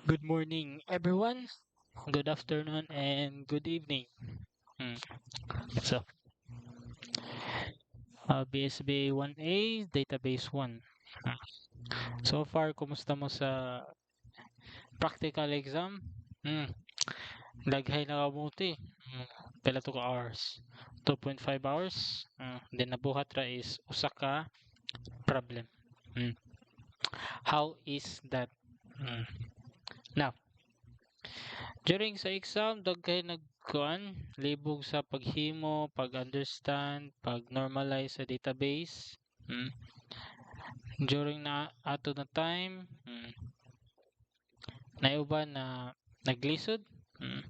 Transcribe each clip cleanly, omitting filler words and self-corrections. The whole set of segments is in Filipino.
Good morning, everyone. Good afternoon and good evening. Mm. So, BSBA 1A, Database 1. Mm. So far, kumusta mo sa practical exam? Mm. Daghay na kamuti. Pila to ka hours? 2.5 hours. Then nabuhat ra is usa ka problem. Mm. How is that? Mm. Now, during sa exam, daghay nagkuan, libog sa paghimo, pag-understand, pag-normalize sa database. Mm. During na ato na time, naiuban na naglisod. Mm.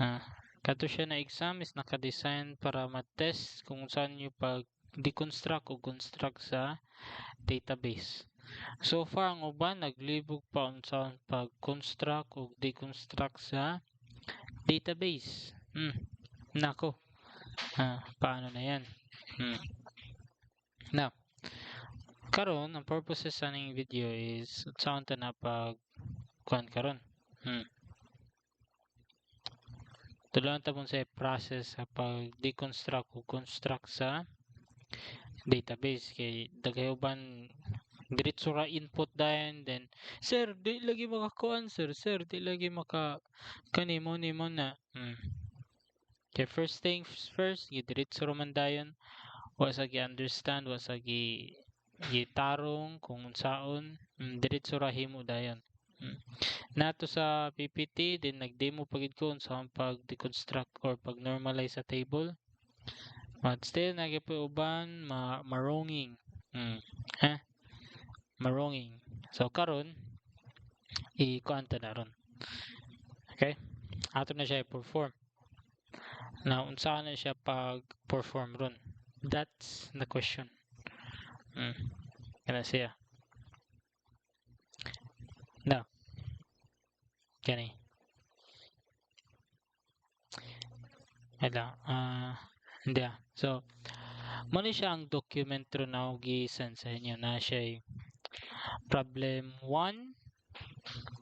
Ah, Kato siya na exam is naka-design para ma-test kung saan yung pag-deconstruct o construct sa database. So far, ang uban naglibog pa unsaon pag-construct o deconstruct sa database. Nako, paano na yan? Hmm. Now, karon ang purposes sa ning video is saan ta na pag kuan karon. Hmm. Tuloy ta sa process sa pag deconstruct o construct sa database kay daghay uban diretso ra input dayon then sir di lagi makakuan sir di lagi maka kanimo nimo na. Kay first things first diretso ra man dayon wa sa gi-understand wa sa gitarong kung unsaon diretso ra himo dayon. Mm. Nato sa PPT din nag-demo pagid ko unsaon pag deconstruct or pag normalize sa table but still uban maronging. mm. ha Maronging. So karon i-kuan ta na ron. Okay, ato na siya i-perform. Now unsaon na siya pag perform ron, that's the question. Kana siya now kani hala hindi so muna siya ang document ro na ako gi-send sa inyo na siya problem 1,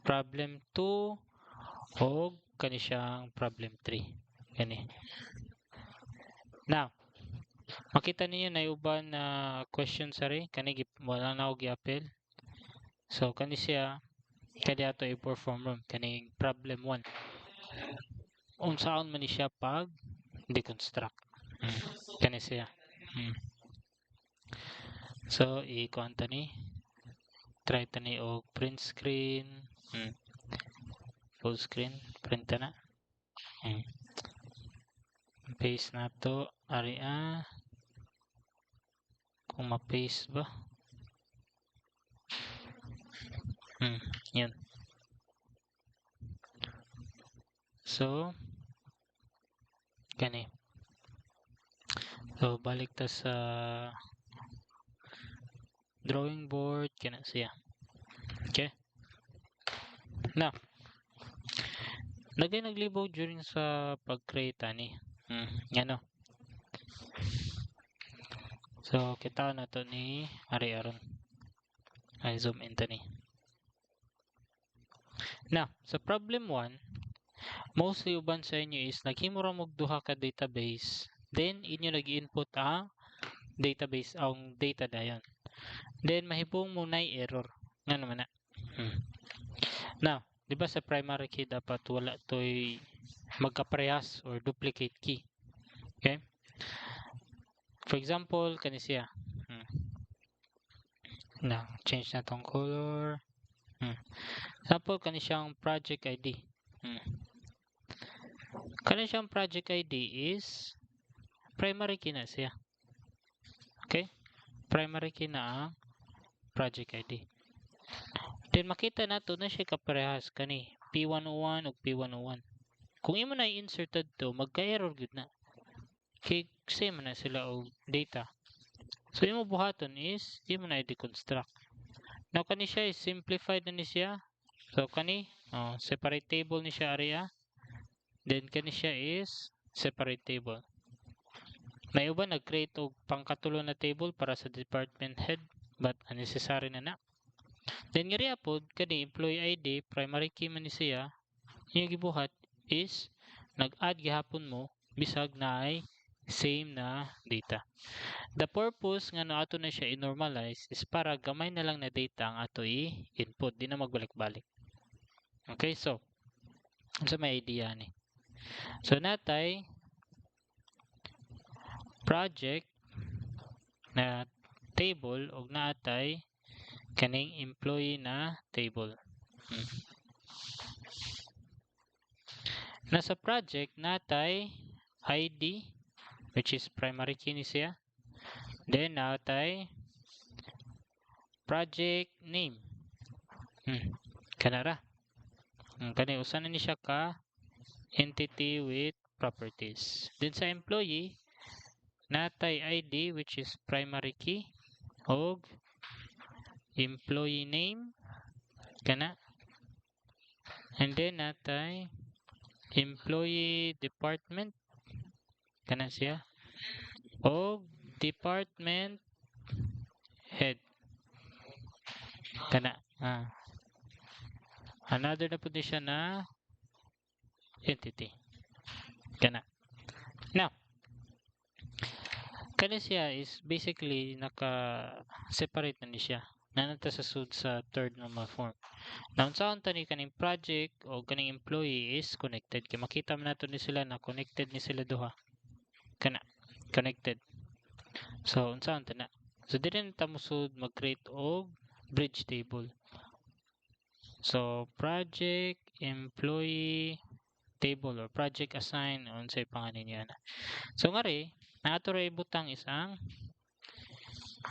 problem 2 o kani siyang problem 3 kani. Now makita niyo na uban na question sari kani wala na ako gi-appel. So kani siya kani ato i-perform ron kani problem 1 unsaon man ni siya pag deconstruct. Kani siya. So i-kuan ta ni try ta ni og print screen. Full screen print ta na. Paste na to ari kung ma-paste ba. Yun. So kani so balik ta sa drawing board kana siya. Okay, now naglibog during sa pag-create ani ano. So kita na to ni ari aron ay zoom in ta ni. Now sa problem 1 mostly uban sa inyo is naghimo ra og duha ka database then inyo nag-input ang database ang data dayon then mahibong mo nay error nga naman na. Now di ba sa primary key dapat wala toy magkaparehas or duplicate key. Okay, for example kani siya na change na tong color. Example kani siyang project ID. Kani siyang project ID is primary key na siya. Okay, primary key na ang project ID. Then makita nato na siya kaparehas kani P101 ug P101. Kung imo na i-inserted to magka-error gyud na. Kay same na sila og data. So imo buhaton is imo na i-deconstruct. Now kani siya is simplified na ni siya. So kani separate table ni siya area. Then kani siya is separate table. May uba nag-create og pangkatulo na table para sa department head but unnecessary na na. Then nga rin pod kani employee ID primary key man ni siya yung gibuhat is nag-add gihapon mo bisag na ay same na data. The purpose nga no ato na siya i-normalize is para gamay na lang na data ang ato i-input, di na magbalik-balik. Okay, so unsa may idea ni? So natay project na table og naatay kaning employee na table. Nasa project natay ID which is primary key ni siya. Then natay project name. Kanara. Kani usa na ni siya ka entity with properties. Then sa employee natay ID which is primary key og employee name kana. And then natay employee department kana siya og department head kana. Another na po siya na entity kana. Now kani siya is basically naka-separate na ni siya. Nanata sa sud sa third normal form. Now, unsaon tani kaning project o kaning employee is connected. Kaya makita man nato ni sila na connected ni sila duha. Kana, connected. So, unsaon tana? So, dili na ta musud mag-create og bridge table. So, project employee table or project assign unsay pangalan niya na. So, ngari nato ra ibutang isang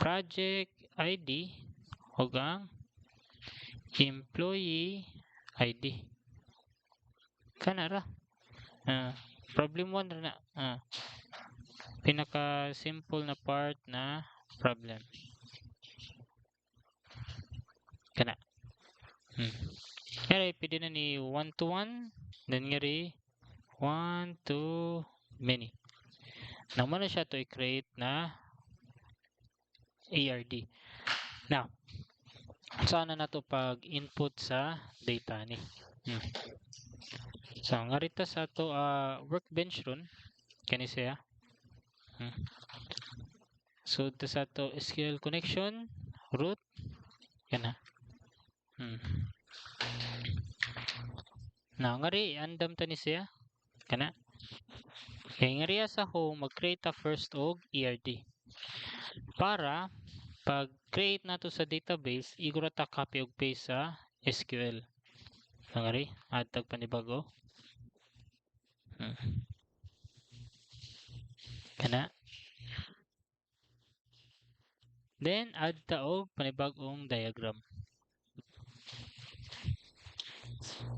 project ID ug ang employee ID. Kana ra. Problem 1 ra na. Pinaka simple na part na problem. Kana. Ngari pwede na ni 1 to 1 then ngari 1 to many. Naman na siya to i-create na ARD. Now, saan na to pag input sa data ni? So, ngarita sa to workbench ron kani siya. So, ito sa to SQL connection root kana. Now, ngari andam ta ni siya kana. Kaya ngari sa home mag-create ta first og ERD. Para pag create nato sa database, igura ta copy og paste sa SQL. Ngari add tag panibago. Kana. Then add ta og panibagong diagram.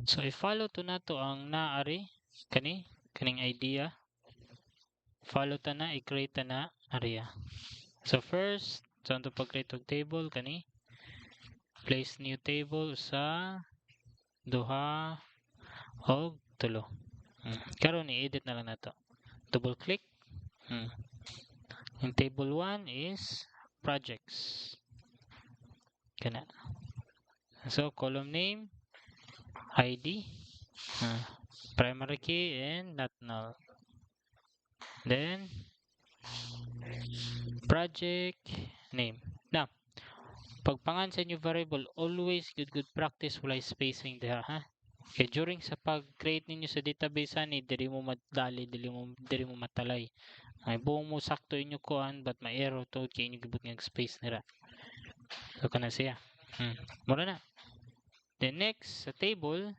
So i-follow to nato ang naari kaning idea. Follow ta na i-create ta na area. So first, saan to pag-create og table kani place new table sa duha og tulo. Karon i-edit na lang nato. Double click. Yung table 1 is projects. Kana. So column name ID primary key and not null. Then project name. Now, pagpangan sa new variable, always good practice wala spacing there, ha? Okay, during sa pag-create ninyo sa database ani, diri mo madali, diri mo matalay. Ay buong mo sakto inyo kuan but may error to kay inyo gibut nga space nira. So kana siya. Mura na. Then next sa table,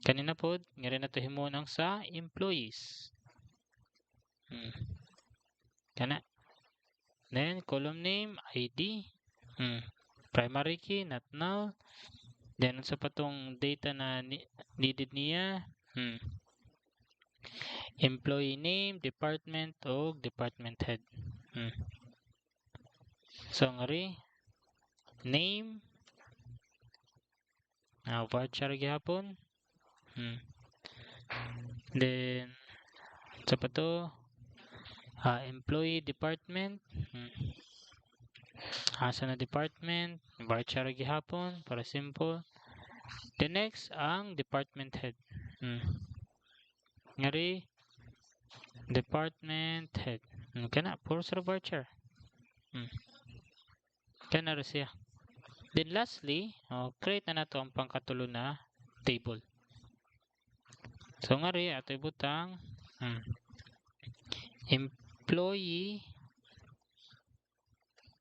kanina pod nga rin nato himo nang sa employees. Kana. Then column name ID. Primary key not null. Then sa patong data na needed niya, employee name, department o department head. So ngari name voucher gihapon. Then sa pato employee department. Asa na department, varchar gihapon para simple. The next ang department head. Ngari department head. Kana puro sa varchar. Kana ra siya. Then lastly, create na nato ang pangkatulo na table. So ngari ato ibutang employee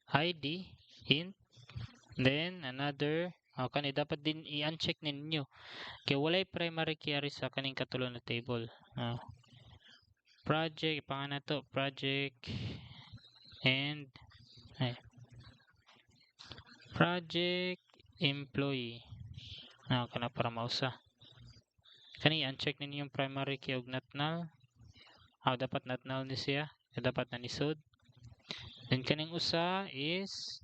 ID int, then another kani dapat din i-uncheck ninyo kay walay primary key ari sa kaning katulo na table. Project ipangan nato project and project employee kana para mausa kani i-uncheck ninyo yung primary key og not null. Dapat not null ni siya, dapat na nisod. Then kaning usa is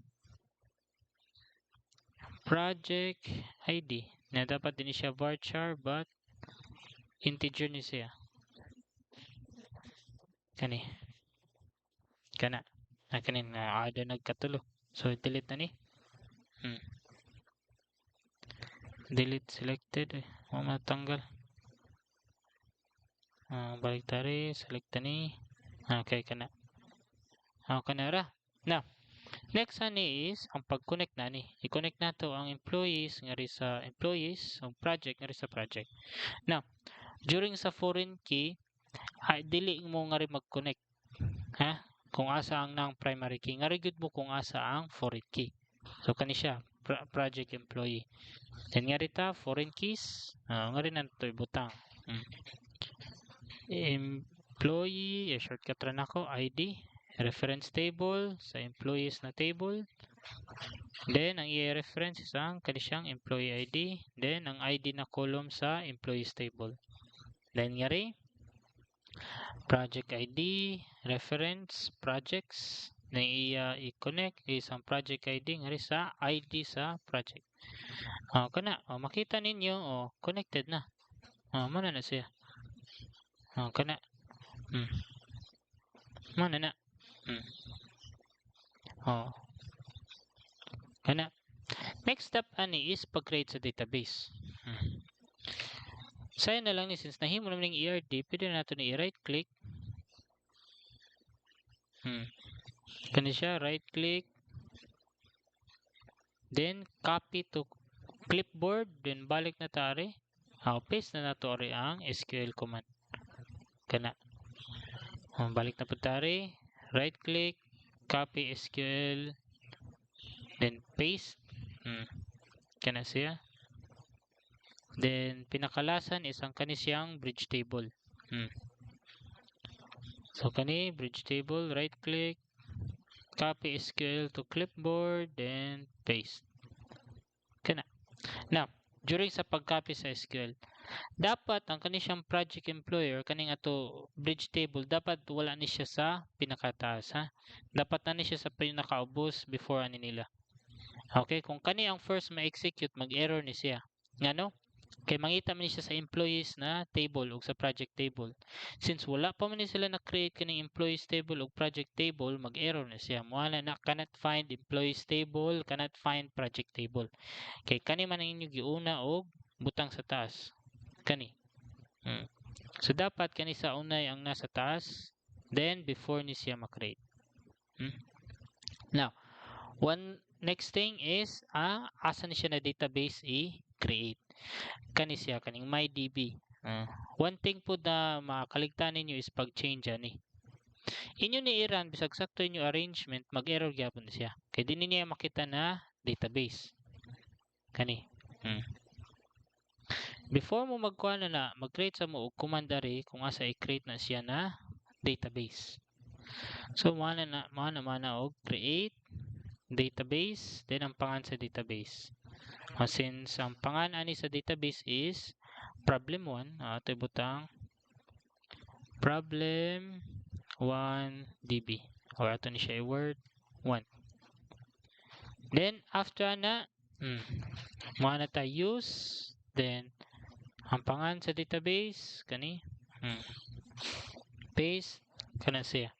project ID na dapat din siya varchar but integer ni siya. Kani kana kanin ada nagkatulo. So delete na ni. Delete selected. Matanggal. Balik tari select ni. Okay kana. Kana ra. Now, next ani is ang pag-connect na ni. I-connect nato ang employees ngari sa employees, ang project ngari sa project. Now, during sa foreign key, dili mo ngari mag-connect. Kung asa ang nang primary key, ngari gyud mo kung asa ang foreign key. So kani siya project employee. Then ngari ta foreign keys, ngari na to ibutang. Employee, shortcut ra nako ID. Reference table sa employees na table. Then ang i-reference is ang kani siyang employee ID. Then ang ID na column sa employees table. Then ngari project ID, reference, projects. Na i-connect is ang project ID ngari sa ID sa project. Kana makita ninyo connected na. Mana na siya. Kana. Mana na. Kana. Next step ani is pag-create sa database. Saya na lang ni since nahimo naman ng ERD, pwede na nato ni i-right click. Kani siya, right click. Then copy to clipboard, then balik na tari. Paste na nato ari ang SQL command. Kana. Balik na po tari. Right click, copy SQL, then paste. Kana siya. Then pinakalasan is ang kani siyang bridge table. So kani bridge table, right click, copy SQL to clipboard, then paste. Kana. Now, during sa pag-copy sa SQL, dapat ang kani siyang project employer kaning ato bridge table dapat wala ni siya sa pinakataas dapat na ni siya sa pinakaubos before ani nila. Okay, kung kani ang first ma-execute mag-error ni siya ngano kay mangita man siya sa employees na table o sa project table. Since wala pa man sila na-create kaning employees table o project table, mag-error na siya. Muala na cannot find employees table, cannot find project table. Kay kani man ang inyo giuna og butang sa taas. Kani. So dapat kani sa unay ang nasa taas, then before ni siya ma-create. Now, one next thing is asa ni siya na database i-create. Kani siya kaning MyDB. One thing po na makaligtan ninyo is pag-change ani. Inyo ni i-run bisag sakto inyo arrangement mag-error gyapon siya. Kay dinhi niya makita na database. Kani. Before mo magkuha na mag-create sa mo og command ari kung asa i-create na siya na database. So mana og create database, then ang pangan sa database. Since ang pangan ani sa database is problem 1, ito butang problem 1 db or ato ni siya word 1. Then after na mana ta use, then ang pangan sa database kani paste kana siya.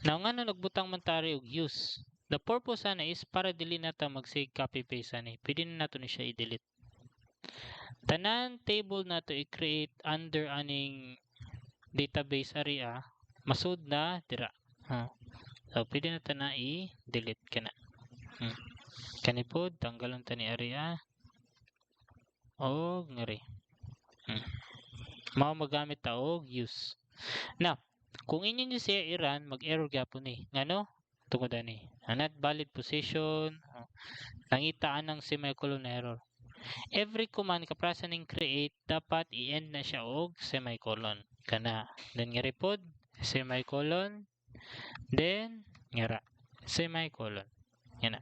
Now nga nagbutang man tari og use. The purpose sana is para dili na ta mag-sig copy paste ani. Pwede na nato ni siya i-delete. Tanan table na to i-create under aning database area masud na dira. So pwede na ta na i-delete kana. Kani pod tanggalon ta ni area o ngari. Mao magamit ta og use. Now, kung inyo nyo siya i-run, mag-error gyapon ni. Ngano? Tungod ani. Not valid position. Nangitaan ng semicolon error. Every command kaprasa ning create dapat i-end na siya og semicolon. Kana. Then ngari pod semicolon. Then ngara semicolon. Yan na.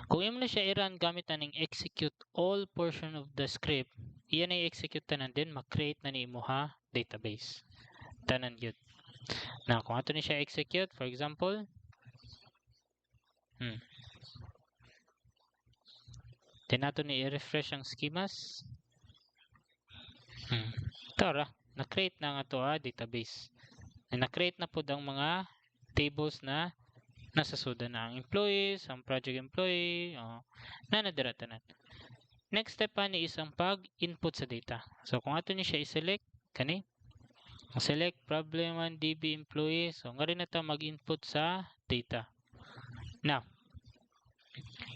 Kung imo na siya i-run gamit aning execute all portion of the script, iyan ay execute tanan din mag-create na ni imo ha database. Tanan yun. Na kung ato ni siya execute, for example, then ato ni i-refresh ang schemas. Tara, na-create na nga to database. Na-create na po ang mga tables na nasa suda na ang employees, ang project employee, na nadira tanan. Next step pa ni is ang pag-input sa data. So kung ato ni siya i-select, kani, select problem 1 DB employee. So ngari na ta mag-input sa data. Now,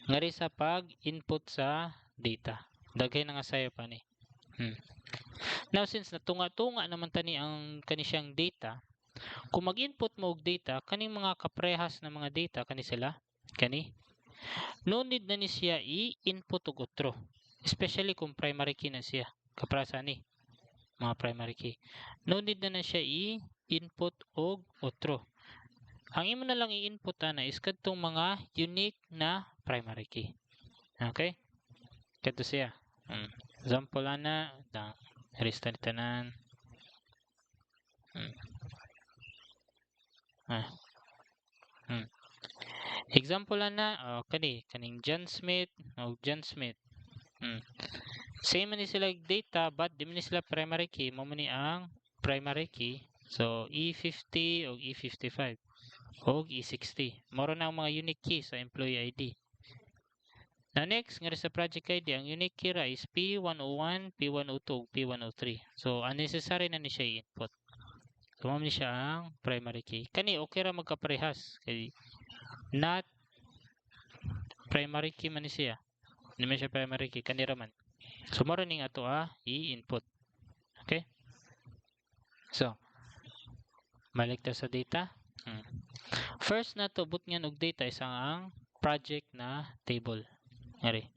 ngari sa pag-input sa data. Daghay na nga sayo pa ni. Now since natunga-tunga naman tani ang kani siyang data, kung mag-input mo og data, kaning mga kaprehas na mga data kani sila, kani. No need na ni siya i-input og otro. Especially kung primary key na siya. Kaprasa ni mga primary key. No need na siya i-input og otro. Ang imo na lang i-input na is kadtong mga unique na primary key. Okay? Kadto siya. Example ana, restart tanan. Example ana, kaning John Smith o John Smith. Same man ni sila data but di man sila primary key, mo man ni ang primary key. So E50 o E55 o E60. Moro na ang mga unique key sa employee ID. Now next, nga sa project ID, ang unique key ra is P101, P102, P103. So unnecessary na ni siya i-input. So mo man ni siya ang primary key. Kani okay ra magkaparehas kay not primary key man ni siya. Hindi man siya primary key, kanira man. So moro ning ato i-input. Okay? So balik ta sa data. First na to but nga og data is ang project na table. Ngari.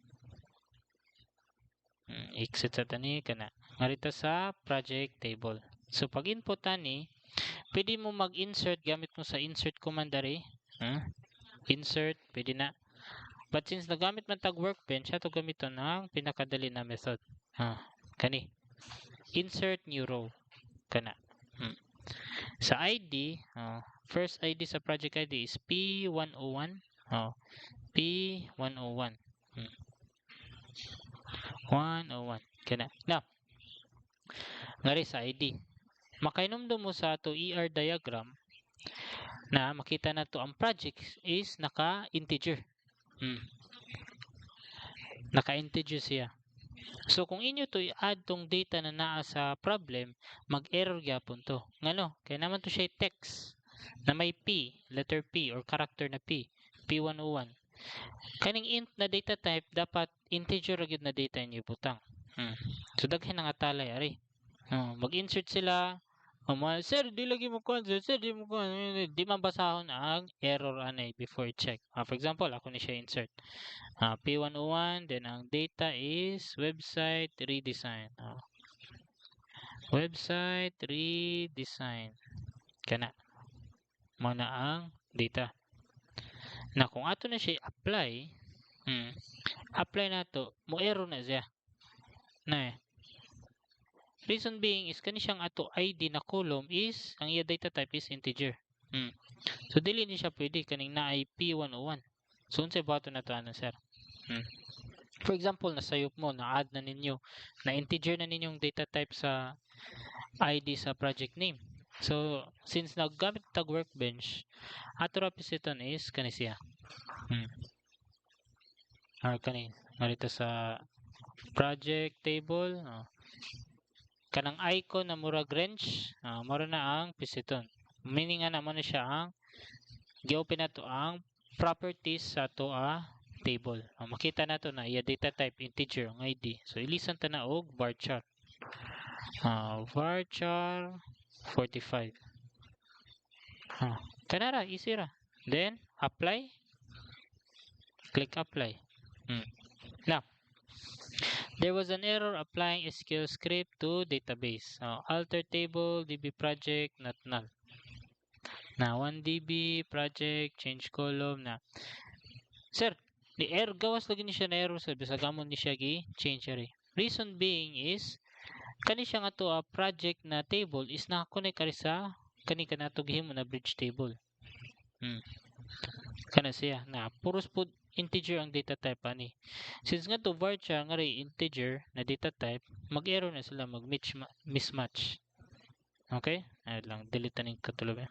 Exit sa tani kana. Ngari ta sa project table. So pag input tani, pwede mo mag-insert gamit mo sa insert command dari. Insert, pwede na. But since nagamit man tag workbench, ato gamiton ang pinakadali na method. Kani. Insert new row. Kana. Sa ID, first ID sa project ID is P101. P101. 101. Kana. Now, ngari sa ID. Makainomdom mo sa ato ER diagram na makita na to ang project is naka-integer. Naka-integer siya. So kung inyo to i-add tong data na naa sa problem, mag-error gyapon to. Ngano? Kaya naman to siya text na may P, letter P or character na P, P101. Kaning int na data type dapat integer ra gyud na data inyo butang. So daghan nga talay ari. Mag-insert sila. Sir, di lagi mo kuan, sir, di mo kuan, di mabasahon ang error anay before check. For example, ako ni siya insert. P101, then ang data is website redesign. Website redesign. Kana. Muna ang data. Na kung ato na siya apply, apply na to, mo error na siya. Reason being is kani siyang ato ID na column is ang iya data type is integer. So dili ni siya pwede kaning na P101. So unsay bato na to sir? For example, nasayop mo na add na ninyo na integer na ninyong data type sa ID sa project name. So since naggamit tag workbench, ato ra pisiton is kani siya. Or kani marita sa project table, kanang icon na murag wrench, mura na ang pisiton. Meaning nga naman na siya ang gi-open nato ang properties sa to table. Makita nato na iya data type integer ang ID. So ilisan ta na og varchar. Varchar 45. Kanara easy ra. Then apply. Click apply. Now, there was an error applying SQL script to database. Alter table, DB project, not null. Na 1DB project, change column na. Sir, the error gawas lagi ni siya na error sir. Bisa gamon ni siya gi-change rin. Reason being is, kani siya nga to project na table is nakakonect kari sa kani kanatog himo na bridge table. Kana siya na puros po integer ang data type ani. Since nga to varchar nga ray integer na data type, mag-error na sila mismatch. Okay? Ay lang delete ning katuloy.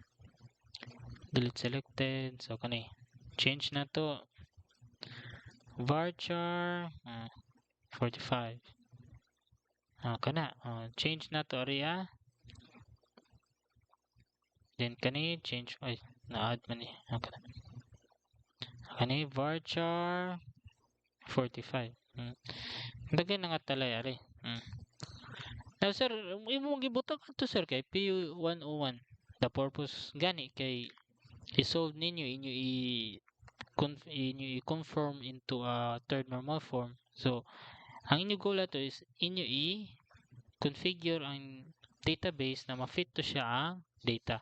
Delete selected. So kani change na to varchar 45. Kana change na to area. Then kani change ay na-add man ni. Kani varchar 45. Dagay na nga talay ari. Now sir, imong gibutang to sir kay P101. The purpose gani kay i-solve ninyo inyo i-conform into a third normal form. So ang inyo goal ato is inyo i-configure ang database na ma-fit to siya ang data.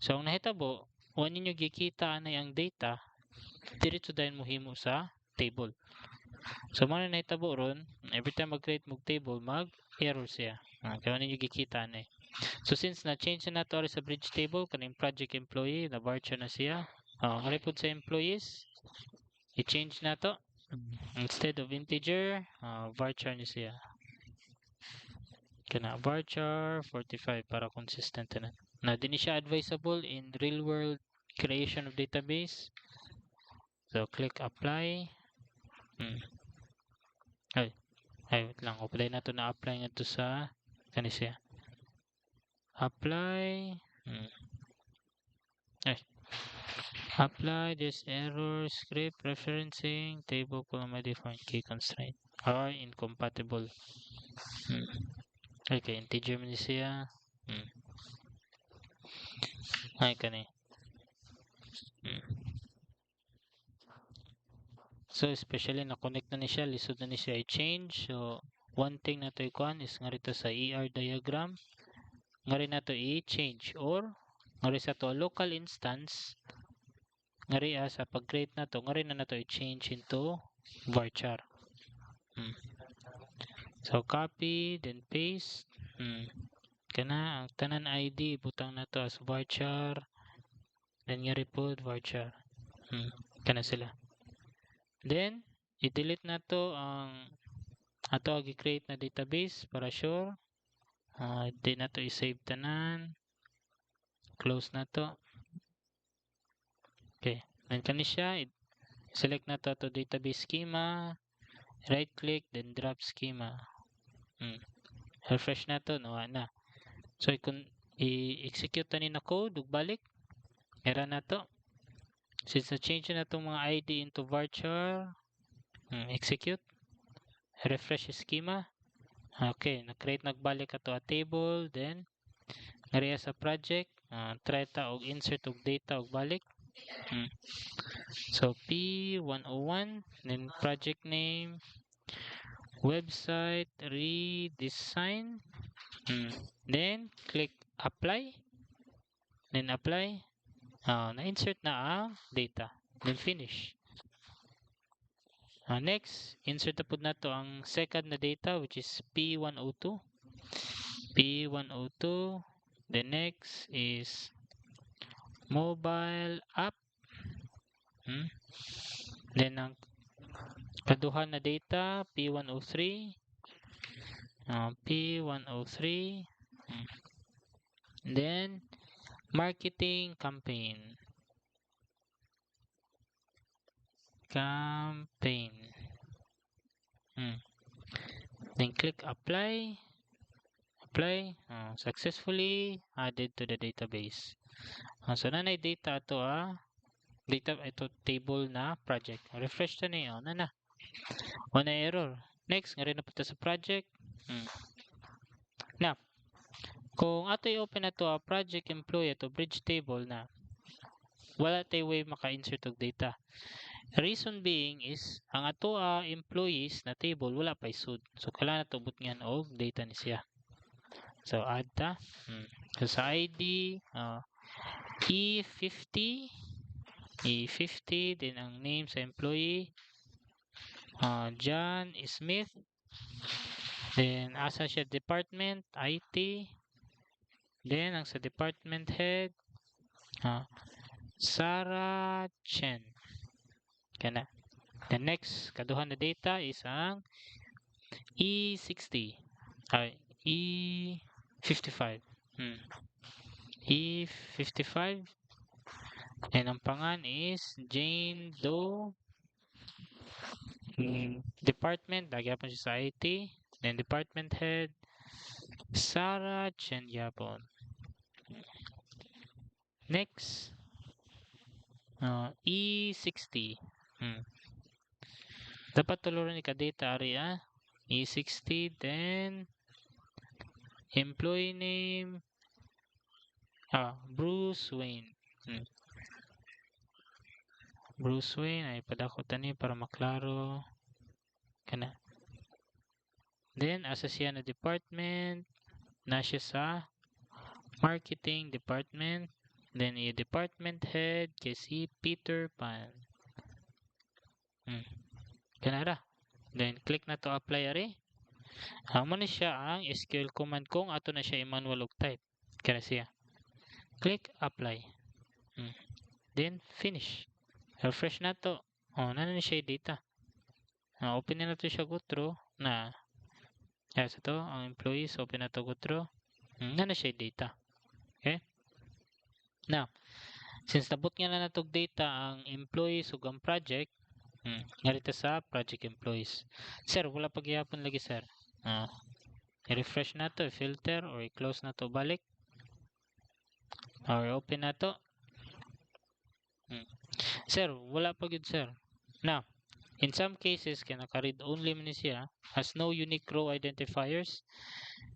So ang nahitabo, wa ninyo gikita anay ang data, diretso dayon mo himo sa table. So mo na nahitabo ron, every time mag-create mo table, mag-error siya. Kaya ninyo gikita anay. So since na-change na nato sa bridge table, kaning project employee, na-varchar na siya. Report sa employees, i-change na to. Instead of integer, varchar ni siya. Kana varchar 45 para consistent na. Na din siya advisable in real world creation of database. So click apply. Ay wait lang, apply na to na apply nga to sa kani siya. Apply. Apply this error script referencing table column ID for key constraint are incompatible. Okay, integer man siya. Ay kani. So especially na connect na ni siya, lisod na ni siya i-change. So one thing na to ikuan is nga rito sa ER diagram, nga rin na to i-change or nga rin sa to local instance, nga rin sa pag-create na to, nga rin na to i-change into varchar. So copy, then paste. Kana ang tanan ID butang na to as varchar, then nga report varchar. Kana sila. Then i-delete na to ang ato gi-create na database para sure. Di na to i-save tanan. Close na to. Okay, then kani siya select na to database schema, right click, then drop schema. Refresh na to, nawa na. So i-execute na ni na code ug balik. Era na to. Since na-change na itong mga ID into varchar, execute, refresh schema. Okay, na-create nagbalik ato a table, then nariya sa project, try ta og insert og data og balik. So P101, then project name, website redesign, then click apply, then apply. Na-insert na ang data. Then finish. Next, insert na po na to ang second na data which is P102. P102. The next is mobile app. Then ang kaduha na data P103. P103. Then marketing campaign. Then click apply. Successfully added to the database. So nanay data to data ito table na project. Refresh to niyo na. Wala error. Next, nga rin na punta sa project. Now, kung ato i-open na to project employee to bridge table na wala tayo way maka-insert og data. Reason being is ang ato employees na table wala pa isud. So kailangan nato butngan og data ni siya. So add ta. So sa ID E50 then ang name sa employee John Smith. Then asa siya department IT. Then ang sa department head Sarah Chen. Kana. The next kaduhan na data is ang E60. E55. E55. And ang pangan is Jane Doe. Department, nagyapon siya sa IT. Then department head Sarah Chen yapon. Next E60. Dapat tuluran ni ka-data ari E60 then employee name Bruce Wayne. Bruce Wayne ay padako tani para maklaro kana. Then asa siya na department na siya sa marketing department. Then yung department head kay si Peter Pan. Kanara. Then click na to apply ari. Amo na siya ang SQL command kung ato na siya i-manual og type. Kana siya. Click apply. Then finish. Refresh na to. Nana na siya data. Open na to siya go through na sa to ang employees open na to go through. Nana siya data. Okay? Now, since nabot nga na natog data ang employees ug ang project, ngarita sa project employees. Sir, wala pagyapon lagi sir. I-refresh na to, i-filter or i-close na to balik. Or open na to. Sir, wala pa gyud sir. Now, in some cases kay naka-read only man siya, has no unique row identifiers.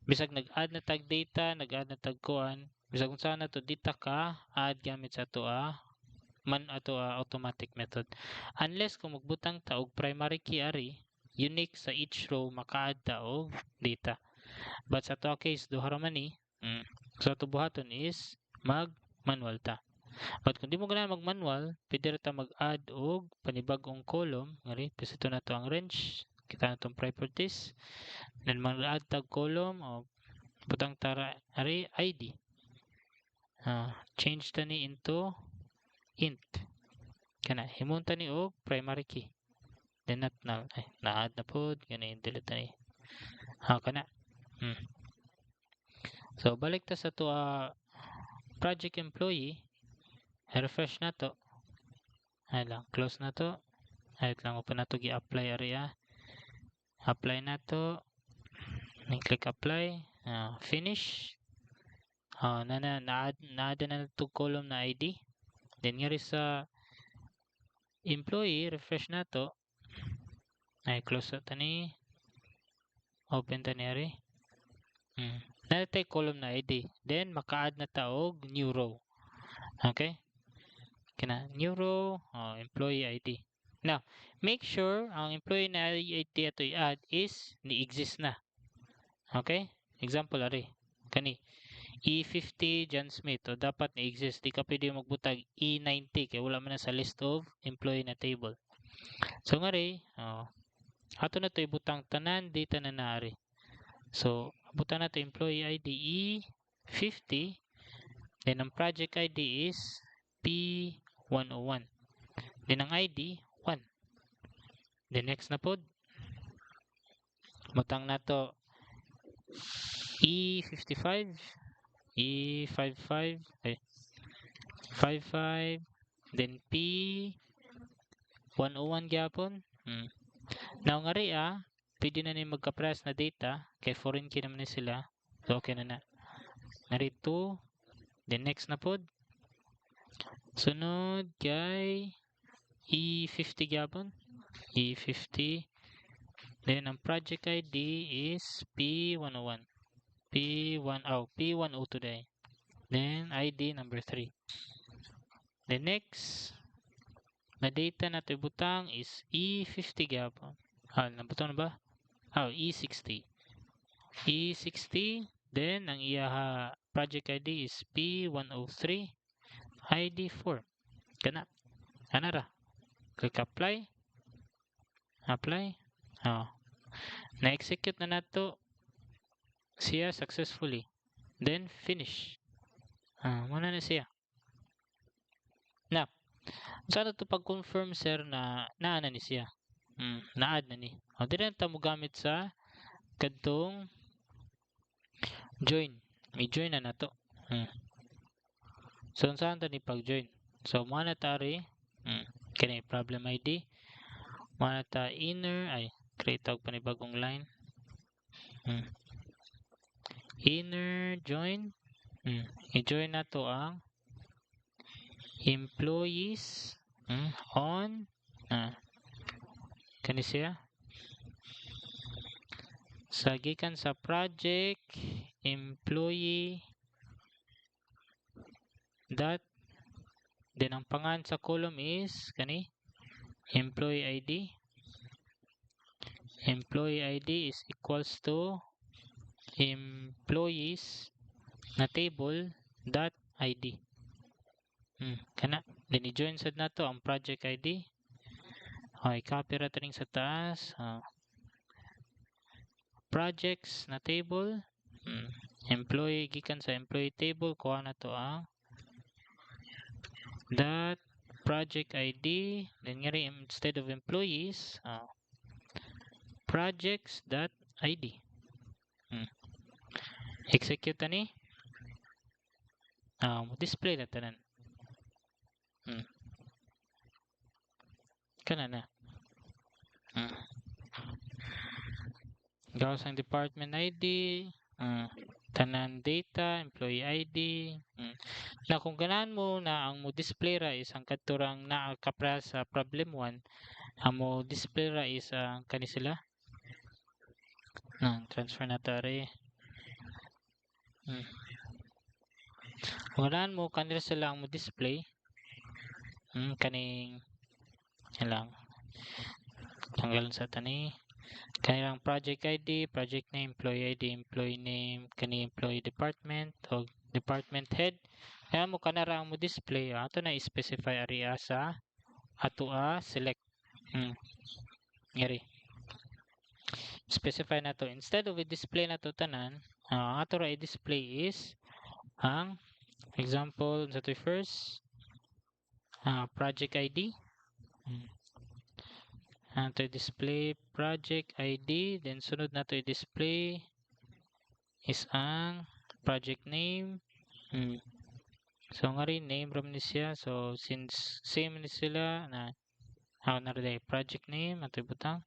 Bisag nag-add na tag data, nag-add na tag kuan, bisag kung saan na to dita ka add gamit sa ato automatic method. Unless kung magbutang ta og primary key ari, unique sa each row maka-add ta og data. But sa ato case duha ra man ni, so ato buhaton is mag-manual ta. But kung di mo ganahan mag-manual, pwede ta mag-add og panibagong column, ngari pisito na to ang range, kita na tong properties. Then mag-add tag column o butang tara ari ID. Change ta ni into int. Kana himunta ni og primary key. Then na-add na pod, gani delete ni. Kana. So balik ta sa to project employee. I-refresh na to. Ay lang, close na to. Ay lang, open na to, i-apply area. Apply na to. Click apply. Finish. Na-add na to column na ID. Then nga sa employee, refresh na to. Ay, close na to ni. Open ta ni area. Na tayo column na ID. Then, maka-add na ta og new row. Okay? Kana new row, employee ID. Now, make sure ang employee na ID ato i-add is ni-exist na. Okay? Example ari. Kani E50 John Smith o dapat ni-exist. Di ka pwede magbutag E90 kaya wala man na sa list of employee na table. So nga rin, ato na to ibutang tanan data na naari. So, butang na to employee ID E50. Then ang project ID is P101. Then ang ID 1. The next na pod. Butang na to E55. E55 ay 55 then P101 gyapon. Now nga ri pwede na ni magka-press na data kay foreign key naman ni sila. So okay na na. Nga ri 2 then next na pod. Sunod kay E50 gyapon. E50 then ang project ID is P101. P10 today. Then ID number 3. The next na data na ito butang is E50 gyapon. Nabutang na ba? E60. E60 then ang iya project ID is P103 ID4. Kana ra. Click apply. Na-execute na nato siya successfully. Then finish. Muna na siya. Now, saan ito pag-confirm sir na naana ni siya? Na-add na ni. Dili na mo gamit sa kadtong join. May join na nato. So, saan ito ni pag-join? So, muna tari. Kani problem ID. Muna ta inner. Create og panibagong line. Inner join. I-join na to ang employees on kani siya sa gikan sa project employee dot then ang pangan sa column is kani employee ID is equals to employees na table dot ID. Kana then i-join sad nato ang project ID. I-copy ra ring sa taas. Projects na table. Employee gikan sa employee table kuha na to ang dot project ID then ngari instead of employees projects dot ID. Execute ani. Display na tanan. Kana na. Gawas ang department ID, tanan data, employee ID. Na kung ganahan mo na ang mo display ra is ang kadturang nakapra sa problem 1, ang mo display ra is ang kani sila. Transfer na tari. Kung ganahan mo kanila sila ang mo display, kaning lang tanggalan sa tani kanilang project ID, project name, employee ID, employee name, kani employee department o department head. Kaya mo kanara mo display ato na specify area sa ato select. Ngari. Specify na to instead of i-display na to tanan, ato ra i-display is ang example sa to first project ID. To display project ID, then sunod na to i-display is ang project name. So nga rin name ram ni siya. So since same ni sila na naroon project name ato ibutang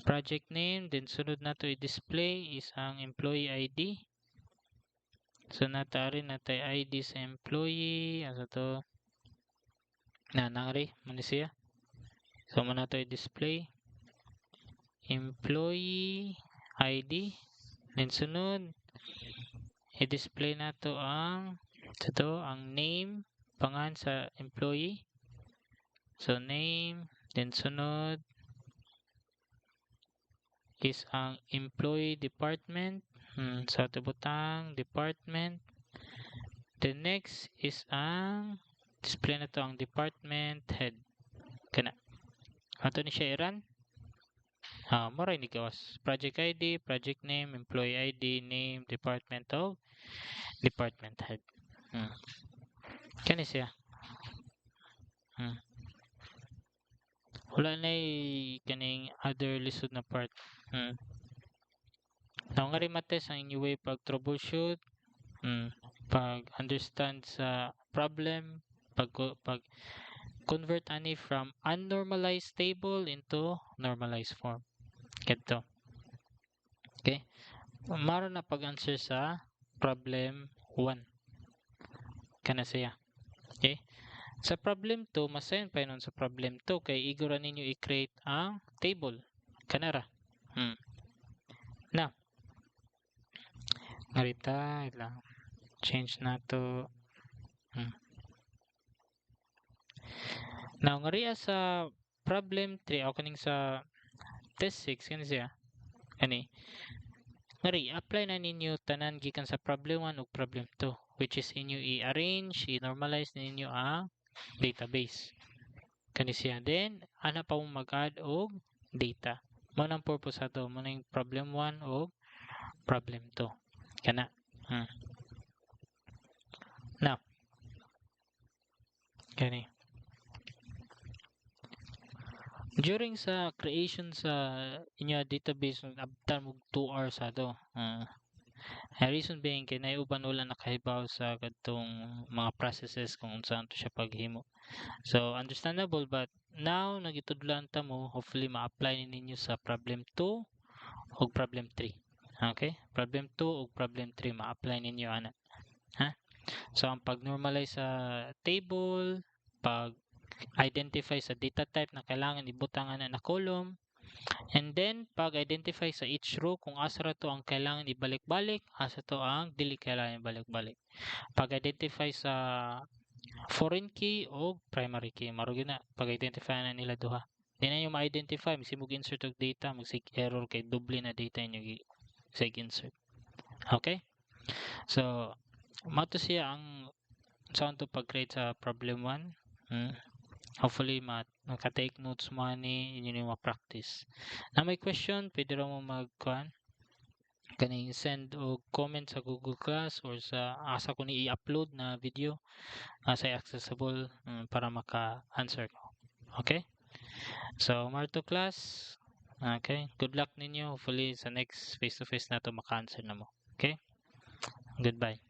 project name, then sunod na to i-display is ang employee ID. So natari na tayo ID sa employee asa to nangari man ni siya. So muna to i-display employee ID, then sunod i-display na to ang name pangan sa employee. So name, then sunod is ang employee department. So butang department. The next is ang display na to ang department head. Kana ato ni siya i-run. Mura ni gawas project ID, project name, employee ID, name, department of department head. Kani siya. Wala na kaning other lisod na part. Now nga rin mates ang inyong way pag troubleshoot Pag understand sa problem, pag convert ani from unnormalized table into normalized form. Ganito. Okay? Maro na pag-answer sa problem 1. Kana siya. Okay? Sa problem 2, masayon pa nun sa problem 2 kay igura ninyo i-create ang table. Kanara. Now, ngarita lang. Change na to. Now, ngariya sa problem 3, o kaning sa test 6, kani siya. Kani. Ngari, apply na ninyo tanan gikan sa problem 1 ug problem 2, which is inyo i-arrange, i-normalize ninyo ang database. Kani siya. Then, ana pa mong mag-add og data. Mo nang purpose ato, mo nang problem 1 ug problem 2. Kana. Now, kani. During sa creation sa inyo database, abtan mo 2 hours ato. Reason being kay naiuban wala nakahibaw sa kadtong mga processes kung saan to siya paghimo. So understandable, but now nagitudlan ta mo, hopefully ma-apply ninyo sa problem 2 ug problem 3. Okay? Problem 2 ug problem 3 ma-apply ninyo ana. Ha? So ang pag-normalize sa table, pag-identify sa data type na kailangan ibutang ana na column, and then pag-identify sa each row kung asa ra to ang kailangan ibalik-balik, asa to ang dili kailangan ibalik-balik. Pag-identify sa foreign key o primary key, maro gyud na pag-identify na nila duha. Di na nyo ma-identify, mag insert og data, mag-sig error kay doble na data inyo sig insert. Okay? So, mato siya ang saan to pag-create sa problem 1. Hopefully, makatake notes mo ni inyo yung ma-practice. Na may question, pwede rin mo kaning send o comment sa Google Class or sa asa ko ni i-upload na video sa accessible para maka-answer ko. Okay? So, Marto class. Okay? Good luck ninyo. Hopefully, sa next face-to-face na to maka-answer na mo. Okay? Goodbye.